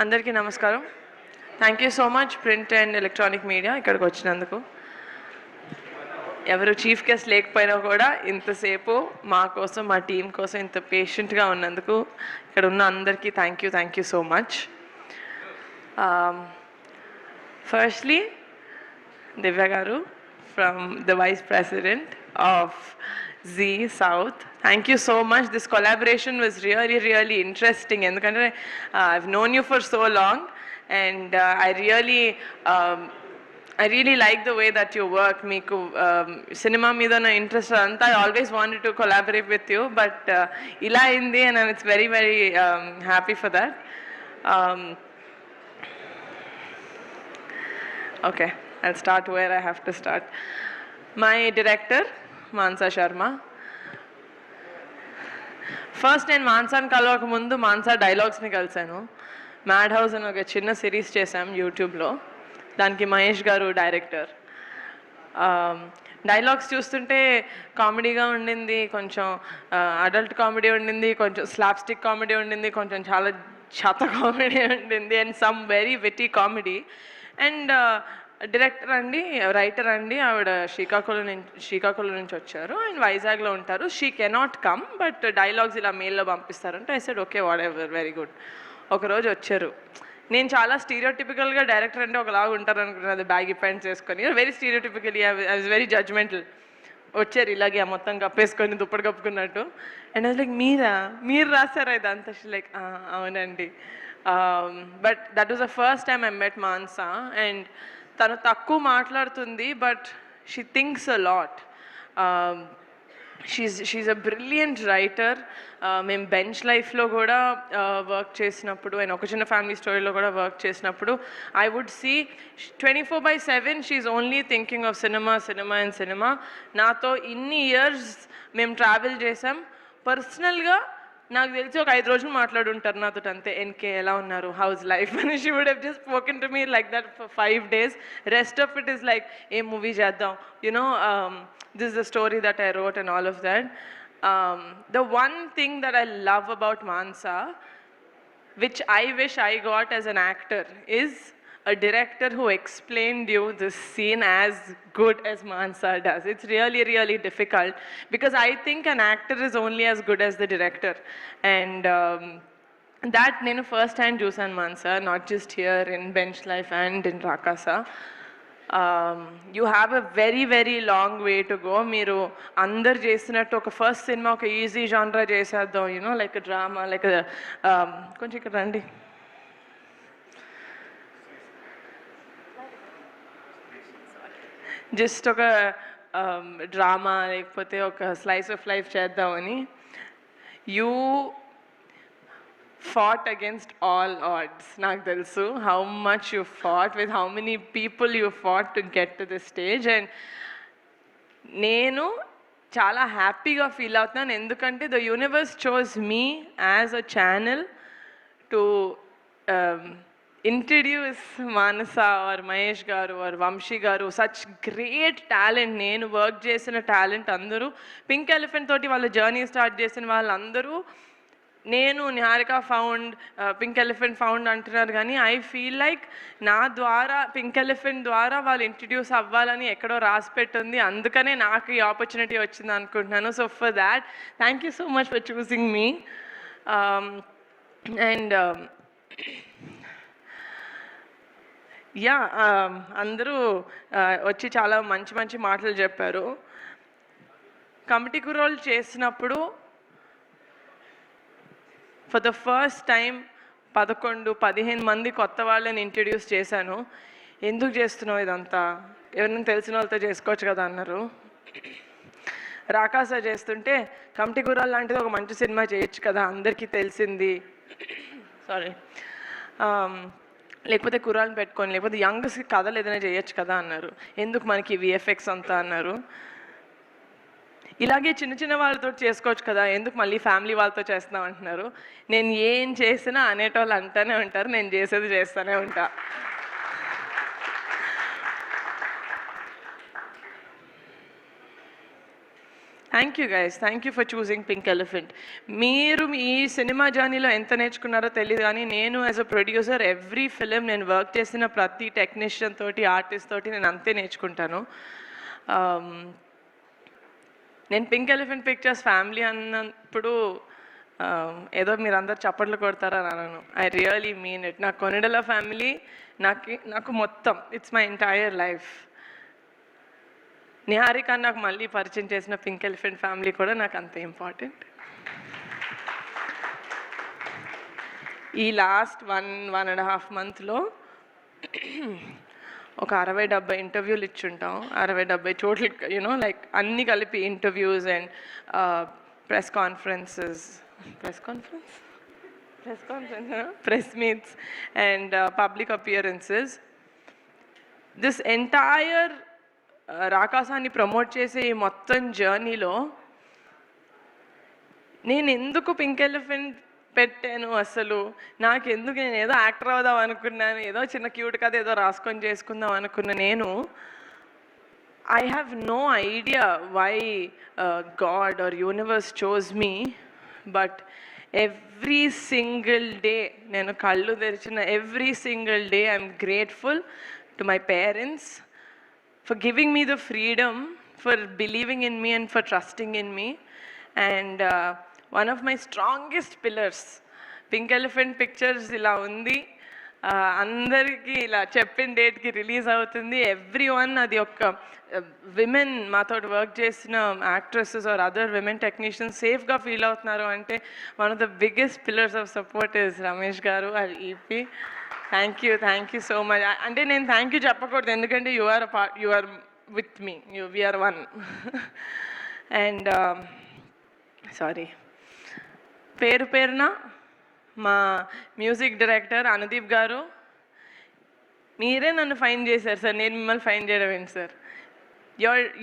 అందరికీ నమస్కారం. Thank you so much print and electronic media ఇక్కడికి వచ్చినందుకు. ఎవరు చీఫ్ గెస్ట్ లేకపోయినా కూడా ఇంతసేపు మా కోసం, మా టీం కోసం ఇంత పేషెంట్గా ఉన్నందుకు ఇక్కడ ఉన్న అందరికీ thank you so much. Firstly Divya garu from the vice president of Z South. Thank you so much. This collaboration was really interesting. Endukante I've known you for so long, and I really like the way that you work. Meeku cinema meeda na interest anta. I always wanted to collaborate with you, but ila indi, and it's very happy for that. Okay, I'll start where I have to start. My director Mansa Sharma. First నేను మాన్సాని కలవక ముందు మాన్సా డైలాగ్స్ని కలిశాను. Mad house అని ఒక చిన్న series చేశాం యూట్యూబ్లో. దానికి మహేష్ గారు డైరెక్టర్. డైలాగ్స్ చూస్తుంటే కామెడీగా ఉండింది, కొంచెం అడల్ట్ కామెడీ ఉండింది, కొంచెం స్లాప్స్టిక్ కామెడీ ఉండింది, కొంచెం చాలా చెత్త కామెడీ ఉండింది, and some very witty comedy. And director అండి, రైటర్ అండి, ఆవిడ శ్రీకాకుళం నుంచి వచ్చారు అండ్ వైజాగ్లో ఉంటారు. She cannot come, but dialogues ఇలా మెయిల్లో పంపిస్తారంటే I said okay, whatever, very good. ఒకరోజు వచ్చారు. నేను చాలా స్టీరియోటిపికల్గా డైరెక్టర్ అంటే ఒకలాగా ఉంటారు అనుకున్నది, బ్యాగీ ప్యాంట్స్ వేసుకొని, very stereotypical. I was very judgemental. వచ్చారు ఇలాగే మొత్తం కప్పేసుకొని దుప్పటి కప్పుకున్నట్టు. అండ్ అది లైక్ మీరు రాశారా ఇదంతా? లైక్ అవునండి. But that was the first time I met Mansa. And తను తక్కువ మాట్లాడుతుంది, but she thinks a lot. She's a brilliant writer. మేము బెంచ్ లైఫ్లో కూడా వర్క్ చేసినప్పుడు, అండ్ ఒక చిన్న ఫ్యామిలీ స్టోరీలో కూడా వర్క్ చేసినప్పుడు I would see 24/7 she only thinking of cinema. నాతో ఇన్ని ఇయర్స్ మేము ట్రావెల్ చేసాం. పర్సనల్గా నాకు తెలిసి ఒక 5 రోజులు మాట్లాడుంటారు నాతో అంతే. ఎన్కే ఎలా ఉన్నారు, హౌస్ లైఫ్ అని. She would have just spoken to me like that for 5 days. Rest of it is like a movie చేద్దాం, you know, this is the story that I wrote and all of that. The one thing that I love about Mansa, which I wish I got as an actor, is a director who explained you this scene as good as Mansa does. It's really difficult, because I think an actor is only as good as the director. And that నేను first hand చూసాను Mansa, not just here in Bench Life and in Rakasa. You have a very long way to go. మీరు అందరు చేసినట్టు ఒక first cinema ఒక easy జానరా చేసేద్దాం, you know, like drama, like కొంచెం ఇక్కడ రండి. జస్ట్ ఒక డ్రామా లేకపోతే ఒక స్లైస్ ఆఫ్ లైఫ్ చేద్దామని. You fought against all odds. నాకు తెలుసు how much you fought, with how many people you fought to get to this stage. And నేను చాలా హ్యాపీగా ఫీల్ అవుతున్నాను, ఎందుకంటే the universe chose me as a channel to introduce Manasa or Mahesh garu or Vamshi garu, such great talent. నేను work చేసిన talent అందరూ pink elephant తోటి వాళ్ళ జర్నీ స్టార్ట్ చేసిన వాళ్ళందరూ, నేను Niharika found, pink elephant found అంటున్నారు, కానీ ఐ ఫీల్ లైక్ నా ద్వారా, పింక్ ఎలిఫెంట్ ద్వారా వాళ్ళు ఇంట్రడ్యూస్ అవ్వాలని ఎక్కడో రాసి పెట్టుంది. అందుకనే నాకు ఈ ఆపర్చునిటీ వచ్చింది అనుకుంటున్నాను. So for that thank you so much for choosing me. And yeah, అందరూ వచ్చి చాలా మంచి మాటలు చెప్పారు. కమిటీ కుర్రోళ్ళు చేసినప్పుడు ఫర్ ద ఫస్ట్ టైం 11-15 మంది కొత్త వాళ్ళని ఇంట్రడ్యూస్ చేశాను. ఎందుకు చేస్తున్నావు ఇదంతా, ఎవరైనా తెలిసిన వాళ్ళతో చేసుకోవచ్చు కదా అన్నారు. రాకాస చేస్తుంటే కమిటీ కుర్రాళ్ళు లాంటిది ఒక మంచి సినిమా చేయొచ్చు కదా, అందరికీ తెలిసింది, లేకపోతే కుర్రాళ్ళని పెట్టుకొని, లేకపోతే యంగ్స్కి కథలు ఏదైనా చేయొచ్చు కదా అన్నారు. ఎందుకు మనకి VFX అంతా అన్నారు. ఇలాగే చిన్న వాళ్ళతో చేసుకోవచ్చు కదా, ఎందుకు మళ్ళీ ఫ్యామిలీ వాళ్ళతో చేస్తున్నాం అంటున్నారు. నేను ఏం చేసినా అనేటోళ్ళు అంటూనే ఉంటారు, నేను చేసేది చేస్తూనే ఉంటా. Thank you guys, thank you for choosing pink elephant. మీరు ఈ సినిమా జర్నీలో ఎంత నేర్చుకున్నారో తెలియదు, కానీ నేను as a producer every film నేను వర్క్ చేసిన ప్రతి టెక్నీషియన్ తోటి, ఆర్టిస్ట్ తోటి నేను అంతే నేర్చుకుంటాను. నేను పింక్ ఎలిఫెంట్ పిక్చర్స్ ఫ్యామిలీ అన్నప్పుడు ఏదో మీరు అందరు చప్పట్లు కొడతారని అనను. I really mean it. నాకు కొనిడల ఫ్యామిలీ నాకు మొత్తం, it's my entire life. Niharika నాకు మళ్ళీ పరిచయం చేసిన పింక్ ఎలిఫెంట్ ఫ్యామిలీ కూడా నాకు అంత ఇంపార్టెంట్. ఈ లాస్ట్ 1.5 మంత్లో ఒక 60-70 ఇంటర్వ్యూలు ఇచ్చుంటాం. 60-70 చోట్ల యూనో లైక్ అన్నీ కలిపి interviews and press meets and public appearances. This entire రాకాసాన్ని ప్రమోట్ చేసే ఈ మొత్తం జర్నీలో నేను ఎందుకు పింక్ ఎలిఫెంట్ పెట్టాను, అసలు నాకెందుకు, నేను ఏదో యాక్టర్ అవుదాం అనుకున్నాను, ఏదో చిన్న క్యూట్ కథ ఏదో రాసుకొని చేసుకుందాం అనుకున్న నేను, I have no idea why God or universe chose me, but every single day నేను కళ్ళు తెరిచిన every single day I'm grateful to my parents for giving me the freedom, for believing in me and for trusting in me. And one of my strongest pillars, Pink Elephant Pictures ఇలా ఉంది, అందరికీ ఇలా చెప్పిన డేట్కి release అవుతుంది. Everyone, అది ఒక women మాతో వర్క్ చేసిన actresses or other women technicians సేఫ్గా ఫీల్ అవుతున్నారు అంటే one of the biggest pillars of support is Ramesh garu and EP. Thank you so much. అంటే నేను థ్యాంక్ యూ చెప్పకూడదు, ఎందుకంటే you are with me, we are one. And sorry, పేరున మా మ్యూజిక్ డైరెక్టర్ అనుదీప్ గారు, మీరే నన్ను ఫైన్ చేశారు సార్, నేను మిమ్మల్ని ఫైన్ చేయడం ఏంటి sir.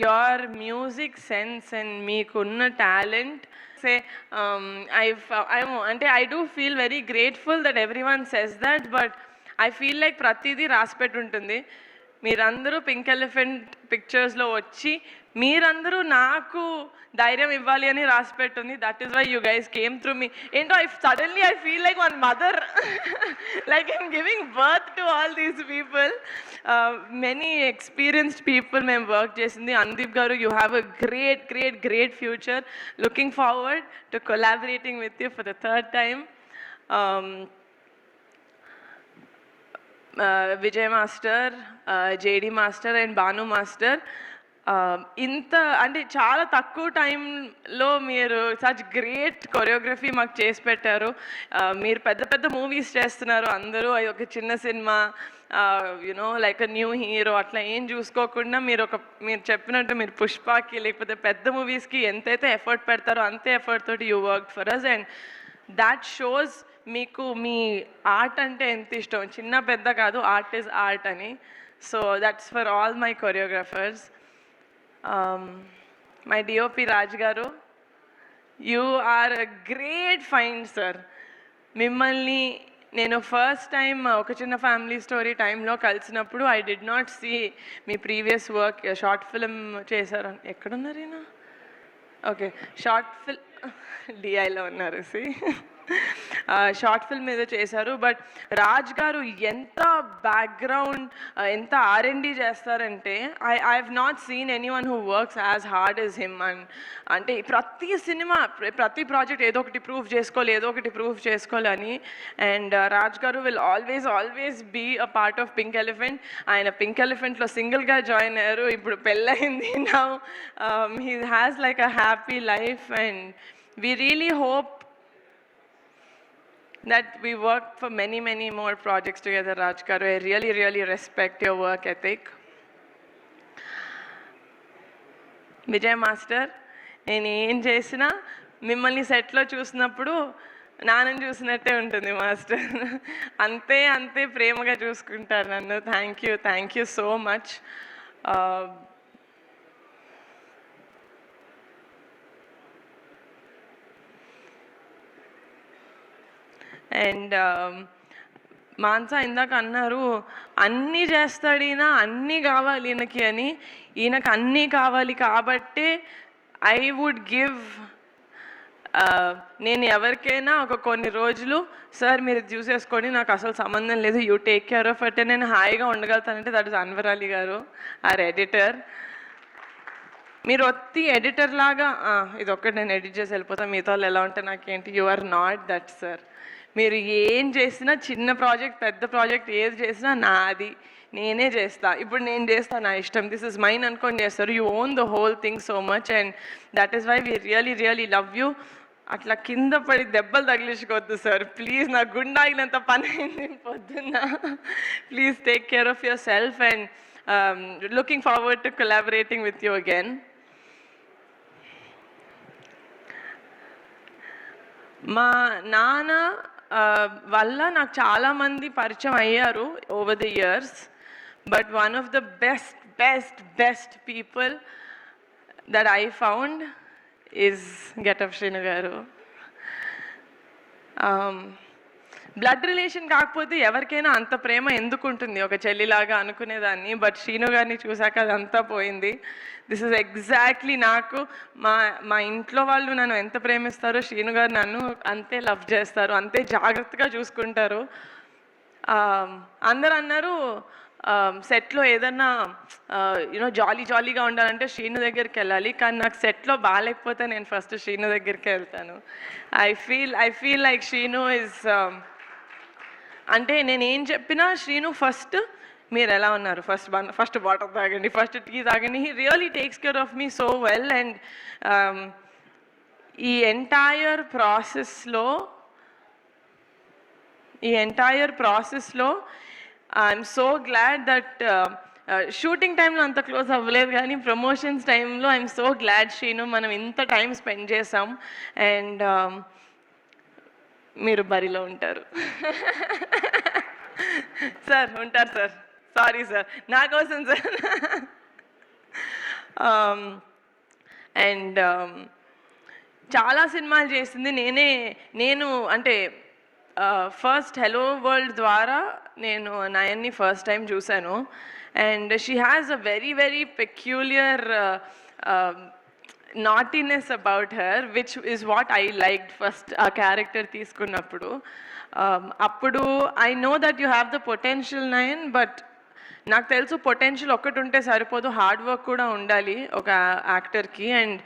your music sense and మీకున్న టాలెంట్ సే అంటే I do feel very grateful that everyone says that, but I feel like ప్రతిదీ రాసిపెట్టి ఉంటుంది. మీరందరూ పింక్ ఎలిఫెంట్ పిక్చర్స్లో వచ్చి మీరందరూ నాకు ధైర్యం ఇవ్వాలి అని రాసిపెట్టుంది. That is why you guys came through me. ఏంటో suddenly I feel like one mother, like I'm giving birth to all these people. Many experienced people మేము వర్క్ చేసింది. Anudeep garu, you have a great future. Looking forward to collaborating with you for the third time. Vijay master, JD master and Bhanu master, ఇంత అంటే చాలా తక్కువ టైంలో మీరు such great choreography మాకు చేసి పెట్టారు. మీరు పెద్ద మూవీస్ చేస్తున్నారు అందరూ, అది ఒక చిన్న cinema, you know like a new hero అట్లా ఏం చూసుకోకుండా మీరు చెప్పినట్టు మీరు పుష్పకి లేకపోతే పెద్ద మూవీస్కి ఎంతైతే ఎఫర్ట్ పెడతారో అంతే ఎఫర్ట్ తోటి you work for us. And that shows మీకు మీ ఆర్ట్ అంటే ఎంత ఇష్టం, చిన్న పెద్ద కాదు, ఆర్ట్ ఈజ్ ఆర్ట్ అని. So that's for all my choreographers. My DOP Raj garu, you are a great find sir. మిమ్మల్ని నేను ఫస్ట్ టైం ఒక చిన్న ఫ్యామిలీ స్టోరీ టైంలో కలిసినప్పుడు I did not see me previous work. Short film చేశారు, ఎక్కడున్నారు ఈయన? ఓకే, షార్ట్ ఫిల్మ్ డిఐలో ఉన్నారు. సి షార్ట్ ఫిల్మ్ ఏదో చేశారు. బట్ రాజ్ గారు ఎంత బ్యాక్గ్రౌండ్, ఎంత R&D చేస్తారంటే I have not seen anyone who works as hard as him. అంటే ప్రతి సినిమా, ప్రతి ప్రాజెక్ట్ ఏదో ఒకటి ప్రూవ్ చేసుకోవాలని. And Raj garu will always be a part of Pink Elephant. ఆయన పింక్ ఎలిఫెంట్లో సింగిల్గా జాయిన్ అయ్యారు, ఇప్పుడు పెళ్ళయింది. Now he has like a happy life and we really hope that we work for many more projects together, Raj garu. I really respect your work ethic. Vijay master, నేను ఏం చేసినా మిమ్మల్ని సెట్లో చూసినప్పుడు నాన్నని చూసినట్టే ఉంటుంది మాస్టర్. అంతే ప్రేమగా చూసుకుంటారు నన్ను. Thank you so much. And Mansa ఇందాక అన్నారు, అన్నీ చేస్తాడు ఈయన, అన్నీ కావాలి ఈయనకి అని. ఈయనకు అన్నీ కావాలి కాబట్టే ఐ వుడ్ గివ్ నేను ఎవరికైనా ఒక కొన్ని రోజులు సార్ మీరు చూసేసుకొని నాకు అసలు సంబంధం లేదు యూ టేక్ కేర్ ఆఫ్ అంటే నేను హాయిగా ఉండగలుగుతానంటే దట్ ఇస్ అన్వర్ అలీ గారు ఆర్ ఎడిటర్. మీరు ఒత్తి ఎడిటర్ లాగా ఇది ఒక్కటి నేను ఎడిట్ చేసి వెళ్ళిపోతాను మిగతా వాళ్ళు ఎలా ఉంటే నాకేంటి, you are not that sir. మీరు ఏం చేసినా చిన్న ప్రాజెక్ట్ పెద్ద ప్రాజెక్ట్ ఏది చేసినా నాది, నేనే చేస్తా, ఇప్పుడు నేను చేస్తా నా ఇష్టం, దిస్ ఇస్ మైన్ అనుకొని చేస్తారు. You own the whole thing so much and that is why we really really love you. అట్లా కింద పడి దెబ్బలు తగిలించుకోవద్దు సార్ ప్లీజ్. నా గుండె ఆగినంత పని అయింది పొద్దున్న. Please take care of yourself and looking forward to collaborating with you again. మా నాన్న వల్ల నాకు చాలామంది పరిచయం అయ్యారు over the years, but one of the best best best people that I found is Getup Srinu garu. Blood relation కాకపోతే ఎవరికైనా అంత ప్రేమ ఎందుకు ఉంటుంది ఒక చెల్లిలాగా అనుకునేదాన్ని, బట్ శ్రీను గారిని చూశాక అదంతా పోయింది. దిస్ ఇస్ ఎగ్జాక్ట్లీ నాకు మా ఇంట్లో వాళ్ళు నన్ను ఎంత ప్రేమిస్తారో శ్రీను గారు నన్ను అంతే లవ్ చేస్తారు, అంతే జాగ్రత్తగా చూసుకుంటారు. అందరు అన్నారు సెట్లో ఏదన్నా జాలీగా ఉండాలంటే శ్రీను దగ్గరికి వెళ్ళాలి, కానీ నాకు సెట్లో బాగాలేకపోతే నేను ఫస్ట్ శ్రీను దగ్గరికి వెళ్తాను. I feel like Srinu is అంటే నేను ఏం చెప్పినా శ్రీను ఫస్ట్ మీరు ఎలా ఉన్నారు, ఫస్ట్ వాటర్ తాగండి, ఫస్ట్ టీ తాగండి. He really takes care of me so well. And ఈ ఎంటైర్ ప్రాసెస్లో I'm so glad that shooting టైంలో అంత క్లోజ్ అవ్వలేదు కానీ ప్రమోషన్స్ టైంలో ఐఎమ్ సో గ్లాడ్ శ్రీను మనం ఇంత టైం స్పెండ్ చేసాం. అండ్ మీరు బరిలో ఉంటారు సార్, ఉంటారు సార్, సారీ సార్ నా కోసం సార్. అండ్ చాలా సినిమాలు చేసింది నేను అంటే ఫస్ట్ హెలో వరల్డ్ ద్వారా నేను నయన్ని ఫస్ట్ టైం చూశాను. And she has a very very peculiar naughtiness about her, which is what I liked first ఆ క్యారెక్టర్ తీసుకున్నప్పుడు. అప్పుడు I know that you have the potential Nayan, but నాకు తెలుసు పొటెన్షియల్ ఒక్కటి ఉంటే సరిపోదు, హార్డ్ వర్క్ కూడా ఉండాలి ఒక యాక్టర్కి. And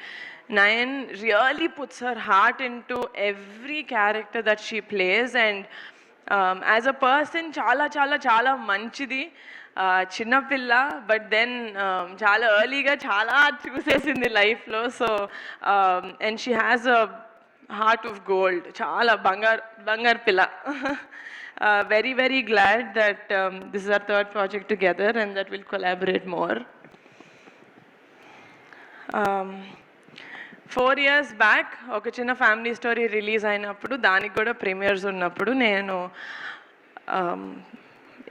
Nayan really puts her heart into every character that she plays. And as a person చాలా చాలా చాలా మంచిది, చిన్నపిల్ల, బట్ దెన్ చాలా ఎర్లీగా చాలా చూసేసింది లైఫ్లో. So and she has a heart of gold, చాలా బంగారు పిల్ల. Very very glad that this is hour third project together and that will collaborate more. 4 years back ఒక చిన్న ఫ్యామిలీ స్టోరీ రిలీజ్ అయినప్పుడు దానికి కూడా ప్రీమియర్స్ ఉన్నప్పుడు నేను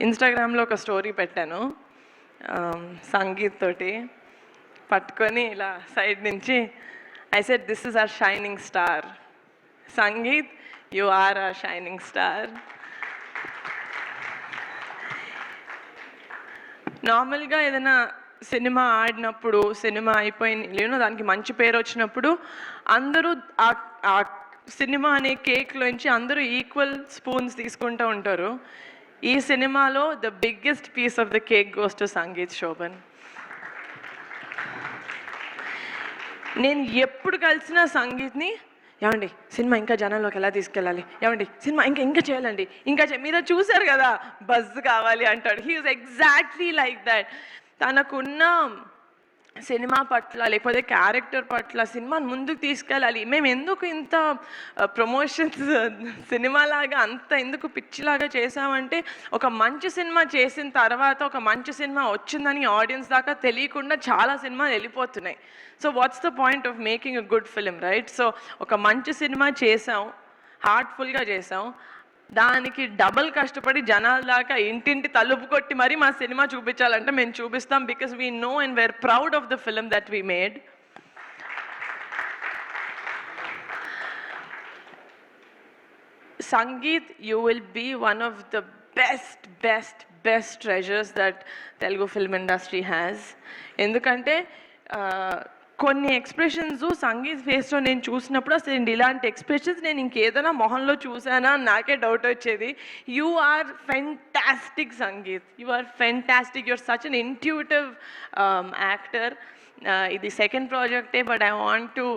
ఇన్స్టాగ్రామ్లో ఒక స్టోరీ పెట్టాను సంగీత్ తోటి పట్టుకొని ఇలా సైడ్ నుంచి. I said this is our shining star Sangeet, you are our shining star. నార్మల్గా ఏదైనా సినిమా ఆడినప్పుడు, సినిమా అయిపోయి దానికి మంచి పేరు వచ్చినప్పుడు అందరూ ఆ సినిమా అనే కేక్లోంచి అందరూ ఈక్వల్ స్పూన్స్ తీసుకుంటూ ఉంటారు. ఈ సినిమాలో the biggest piece of the cake goes to Sangeet Shobhan. నేను ఎప్పుడు కలిసిన సంగీత్ని, ఏమండి సినిమా ఇంకా జనాల్లోకి ఎలా తీసుకెళ్ళాలి, ఏమండి సినిమా ఇంకా చేయాలండి, మీరు చూసారు కదా బజ్ కావాలి అంటాడు. He is exactly like that. తనకున్న సినిమా పట్ల లేకపోతే క్యారెక్టర్ పట్ల సినిమాని ముందుకు తీసుకెళ్ళాలి, మేము ఎందుకు ఇంత ప్రమోషన్స్ సినిమాలాగా అంత ఎందుకు పిచ్చిలాగా చేసామంటే ఒక మంచి సినిమా చేసిన తర్వాత ఒక మంచి సినిమా వచ్చిందని ఆడియన్స్ దాకా తెలియకుండా చాలా సినిమాలు వెళ్ళిపోతున్నాయి. So what's the point of making a good film, right? So ఒక మంచి సినిమా చేసాం, హార్ట్ఫుల్గా చేసాం, దానికి డబల్ కష్టపడి జనాల దాకా ఇంటింటి తలుపు కొట్టి మరి మా సినిమా చూపించాలంటే మేము చూపిస్తాం, because we know and we are proud of the film that we made. Sangeet, you will be one of the best treasures that Telugu film industry has. ఎందుకంటే కొన్ని ఎక్స్ప్రెషన్స్ సంగీత్ ఫేస్లో నేను చూసినప్పుడు అసలు ఇలాంటి ఎక్స్ప్రెషన్స్ నేను ఇంకేదైనా మొహంలో చూసానా అని నాకే డౌట్ వచ్చేది. You are fantastic Sangeeth, you are fantastic, you are such an intuitive actor. ఇది సెకండ్ ప్రాజెక్టే, but I want to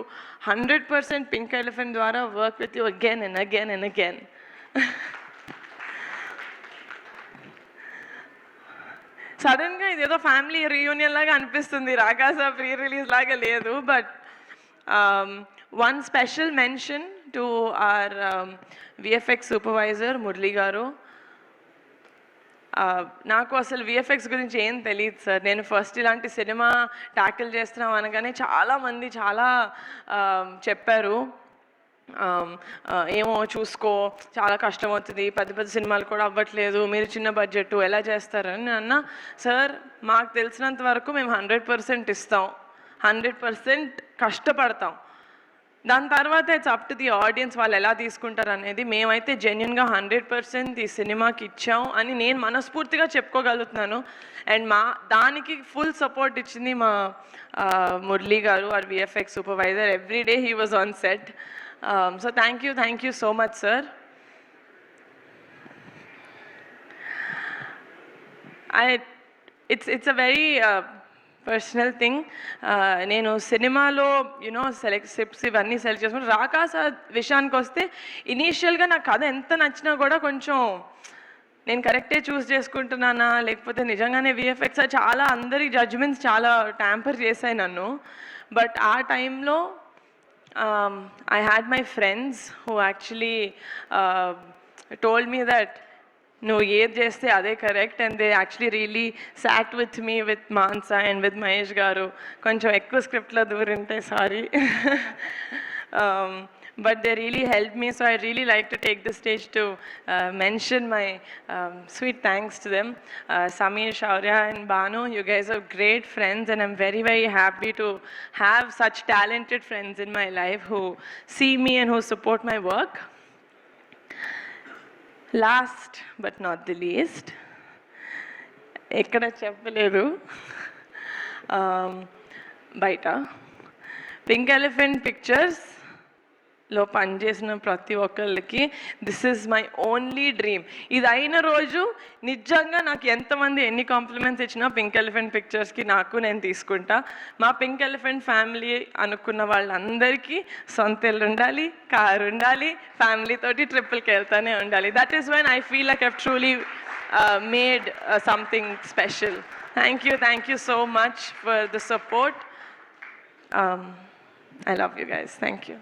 100% pink elephant ద్వారా work with you again and again and again. సడన్గా ఇదేదో ఫ్యామిలీ రీయూనియన్ లాగా అనిపిస్తుంది, రాకాస ప్రీ రిలీజ్ లాగా లేదు. But one special mention to our VFX supervisor Murali garu. నాకు అసలు విఎఫ్ఎక్స్ గురించి ఏం తెలియదు సార్. నేను ఫస్ట్ ఇలాంటి సినిమా ట్యాకిల్ చేస్తున్నాం అనగానే చాలామంది చాలా చెప్పారు, ఏమో చూసుకో, చాలా కష్టం అవుతుంది, పెద్ద పెద్ద సినిమాలు కూడా అవ్వట్లేదు, మీరు చిన్న బడ్జెట్ ఎలా చేస్తారని అన్న. సార్ మాకు తెలిసినంత వరకు మేము 100% ఇస్తాం, 100% కష్టపడతాం. దాని తర్వాత it's up to the audience, వాళ్ళు ఎలా తీసుకుంటారు అనేది. మేమైతే జెన్యున్గా 100% ఈ సినిమాకి ఇచ్చాం అని నేను మనస్ఫూర్తిగా చెప్పుకోగలుగుతున్నాను. అండ్ దానికి ఫుల్ సపోర్ట్ ఇచ్చింది మా Murali garu, our VFX supervisor. Every day he was on set. So thank you so much, sir. It's a very personal thing. నేను సినిమాలో స్క్రిప్ట్స్ ఇవన్నీ సెలెక్ట్ చేసుకుని రాకాస విషయానికి వస్తే ఇనీషియల్గా నాకు కథ ఎంత నచ్చినా కూడా కొంచెం నేను కరెక్టే చూస్ చేసుకుంటున్నానా లేకపోతే నిజంగానే విఎఫ్ఎక్స్ చాలా అందరి జడ్జ్మెంట్స్ చాలా ట్యాంపర్ చేశాయి నన్ను. బట్ ఆ టైంలో I had my friends who actually told me that no, ఏది చేస్తే అదే correct, and they actually really sat with me, with Mansa and with Mahesh గారు. కొంచెం ఎక్కువ స్క్రిప్ట్లో దూరింటే sorry. But they really helped me, so I really like to take the stage to mention my sweet thanks to them. Sameer, Shaurya and Banu, you guys are great friends, and I'm very, very happy to have such talented friends in my life who see me and who support my work. Last but not the least, ekkada cheppaledu, baita Pink Elephant Pictures లో పనిచేసిన ప్రతి ఒక్కళ్ళకి this is my only dream. ఇది అయిన రోజు నిజంగా నాకు ఎంతమంది ఎన్ని కాంప్లిమెంట్స్ ఇచ్చినా పింక్ ఎలిఫెంట్ పిక్చర్స్కి నేను తీసుకుంటా. మా పింక్ ఎలిఫెంట్ ఫ్యామిలీ అనుకున్న వాళ్ళందరికీ సొంత ఇల్లు ఉండాలి, కారు ఉండాలి, ఫ్యామిలీతోటి ట్రిప్పులకి వెళ్తానే ఉండాలి. That is when I feel like I've truly made something special. Thank you so much for the support. I love you guys. Thank you.